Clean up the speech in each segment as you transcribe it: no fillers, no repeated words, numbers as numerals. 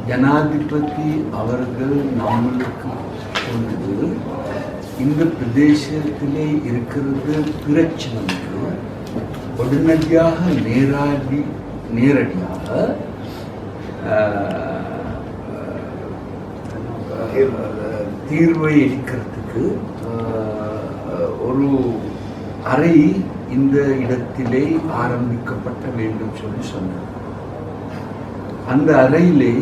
ஜனாதிபதி அவர்கள் நம்மளுக்கு சொல்றது இந்த பிரதேசத்திலே இருக்கிறது பிரச்சனைக்கு உடனடியாக நேரடியாக தீர்வை எடுக்கிறதுக்கு ஒரு அறை இந்த இடத்திலே ஆரம்பிக்கப்பட்ட வேண்டும் சொல்லி சொன்னார். அந்த அறையிலே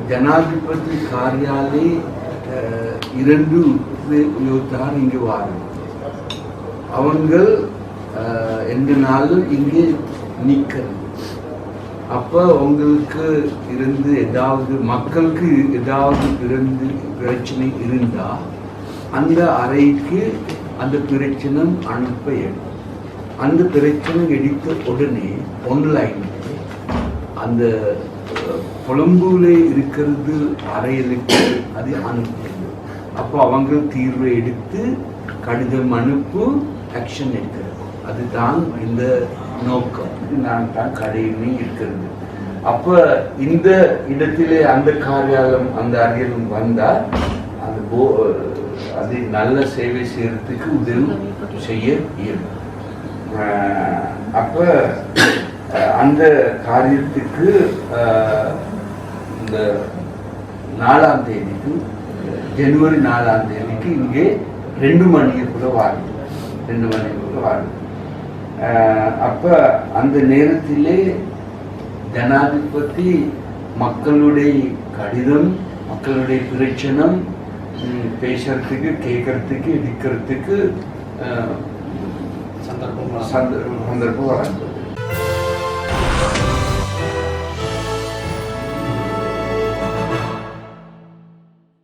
ஜனாதிபதி காரியாலே 2 உத்தியோகத்தார் இங்கு வாரும். அவங்க எந்த நாளும் இங்கே நிற்கிறது. அப்போ உங்களுக்கு இருந்து ஏதாவது மக்களுக்கு ஏதாவது பிரச்சனை இருந்தால் அந்த அறைக்கு அந்த பிரச்சனை அனுப்ப அந்த பிரச்சனை எடுத்த உடனே ஆன்லைன் அந்த கொழும்புல இருக்கிறது அறைகளுக்கு அது அனுப்புது. அப்போ அவங்க தீர்வை எடுத்து கடிதம் அனுப்பு ஆக்ஷன் எடுக்கிறது. அதுதான் இந்த நோக்கம். நான் தான் கடையுமே இருக்கிறது. அப்போ இந்த இடத்திலே அந்த காரியாலயம் அந்த அறையிலும் வந்தால் அது நல்ல சேவை செய்யறதுக்கு உதவி செய்ய இயலும். அப்போ அந்த காரியத்துக்கு இந்த 4ஆம் தேதிக்கு ஜனவரி 4ஆம் தேதிக்கு இங்கே 2 மணிக்குள்ள வாழும். 2 மணிக்குள்ள வாழும். அப்போ அந்த நேரத்திலே ஜனாதிபதி மக்களுடைய கடிதம், மக்களுடைய பிரச்சனை பேசுறதுக்கு, கேட்கறதுக்கு, எடுக்கிறதுக்கு சந்தர்ப்பம் வராது.